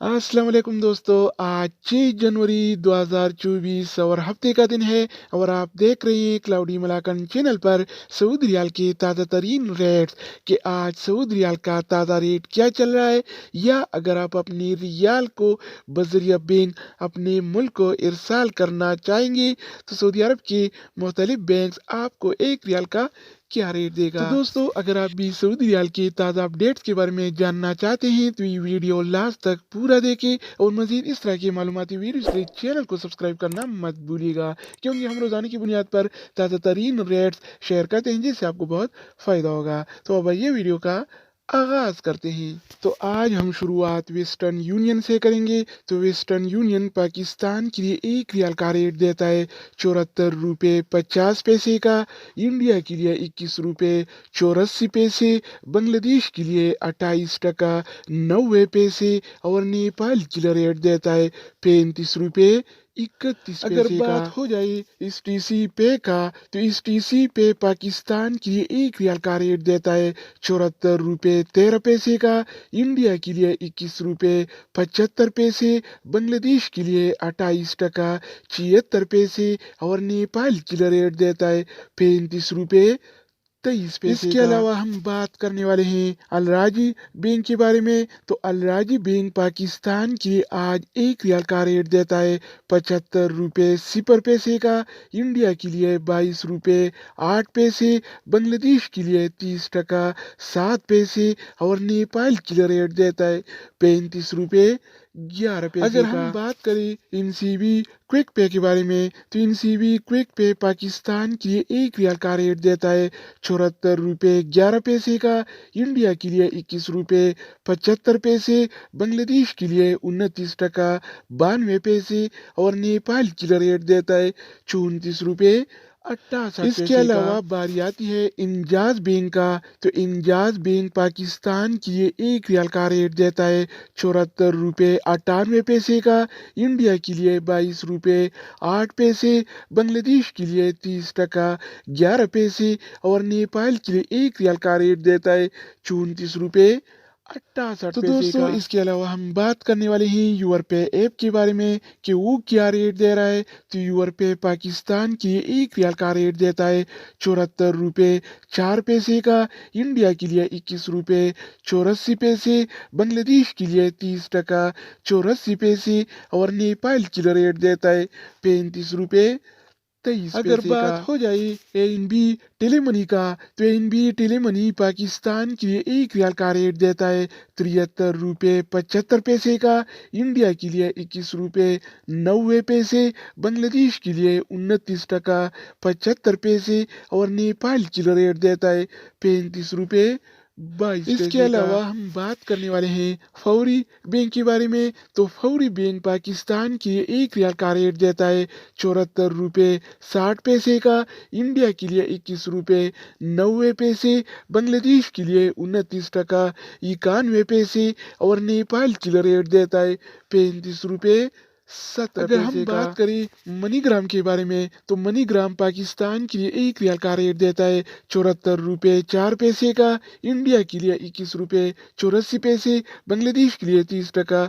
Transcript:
अस्सलाम वालेकुम दोस्तों। आज 6 जनवरी 2024 और हफ्ते का दिन है और आप देख रहे हैं क्लाउडी मलाकन चैनल पर सऊदी रियाल के ताज़ा तरीन रेट्स कि आज सऊदी रियाल का ताज़ा रेट क्या चल रहा है, या अगर आप अपनी रियाल को बजरिया बैंक अपने मुल्क को इरसाल करना चाहेंगे तो सऊदी अरब के मुख्तलिफ बैंक आपको एक रियाल का क्या रेट देगा। तो दोस्तों, अगर आप भी सऊदी रियाल के ताज़ा अपडेट्स के बारे में जानना चाहते हैं तो ये वीडियो लास्ट तक पूरा देखें और मजीद इस तरह की मालूमाती वीडियोस के लिए चैनल को सब्सक्राइब करना मत भूलिएगा, क्योंकि हम रोजाना की बुनियाद पर ताज़ा तरीन रेट्स शेयर करते हैं जिससे आपको बहुत फ़ायदा होगा। तो अब ये वीडियो का आगाज करते हैं। तो आज हम शुरुआत वेस्टर्न यूनियन से करेंगे। तो वेस्टर्न यूनियन पाकिस्तान के लिए एक रियाल का रेट देता है 74 रुपये 50 पैसे का, इंडिया के लिए 21 रुपये 84 पैसे, बांग्लादेश के लिए 28 टका 90 पैसे और नेपाल के लिए रेट देता है 35 रुपये 31 पैसे। अगर बात हो जाए इस टीसी पे का तो इस टीसी पे पाकिस्तान के लिए एक रियाल का रेट देता है 74 रुपये 13 पैसे का, इंडिया के लिए 21 रुपये 75 पैसे, बांग्लादेश के लिए 28 टका 76 पैसे और नेपाल के लिए रेट देता है 35 रुपये 23 पैसे। इसके अलावा हम बात करने वाले हैं अलराजी बैंक के बारे में। तो अलराजी बैंक पाकिस्तान के आज एक रियाल का रेट देता है 75 रुपये 0 पैसे का, इंडिया के लिए 22 रुपये 8 पैसे, बांग्लादेश के लिए 30 टका 7 पैसे और नेपाल के लिए रेट देता है 35 रुपये 11 पैसे। अगर हम बात करें इनसीबी क्विक पे के बारे में तो इनसीबी क्विक पे पाकिस्तान के लिए एक रियाल का रेट देता है 74 रुपये 11 पैसे का, इंडिया के लिए 21 रुपये 75 पैसे, बांग्लादेश के लिए 29 टका 92 पैसे और नेपाल के लिए रेट देता है 34 रुपये 68 इसके अलावा बारी आती है इंजाज बैंक का। तो इंजाज बैंक पाकिस्तान के लिए एक रियाल का रेट देता है 74 रुपये 98 पैसे का, इंडिया के लिए 22 रुपये 8 पैसे, बांग्लादेश के लिए 30 टका 11 पैसे और नेपाल के लिए एक रियाल का रेट देता है 34 रुपये 68 तो दोस्तों, इसके अलावा हम बात करने वाले हैं यूर पे ऐप के बारे में कि वो क्या रेट दे रहा है। तो यूर पे पाकिस्तान के लिए एक रियाल का रेट देता है 74 रुपये 4 पैसे का, इंडिया के लिए 21 रुपये 84 पैसे, बांग्लादेश के लिए 30 टका 84 पैसे और नेपाल के लिए रेट देता है 35 रुपये 23 अगर बात हो जाए एनबी टेलीमनी का तो एनबी टेलीमनी पाकिस्तान के लिए एक रियाल का रेट देता है 73 रुपये 75 पैसे का, इंडिया के लिए 21 रुपये 90 पैसे, बांग्लादेश के लिए 29 टका 75 पैसे और नेपाल के लिए रेट देता है 35 रुपये 22 इसके अलावा हम बात करने वाले हैं फौरी बैंक के बारे में। तो फौरी बैंक पाकिस्तान के लिए एक रियाल का रेट देता है 74 रुपये 60 पैसे का, इंडिया के लिए 21 रुपये 90 पैसे, बांग्लादेश के लिए 29 टका 91 पैसे और नेपाल के लिए रेट देता है 35 रुपये 70 अगर हम बात करें मनीग्राम के बारे में तो मनीग्राम पाकिस्तान के लिए एक रियाल का रेट देता है 74 रुपये 4 पैसे का, इंडिया के लिए 21 रुपये 84 पैसे, बांग्लादेश के लिए 30 टका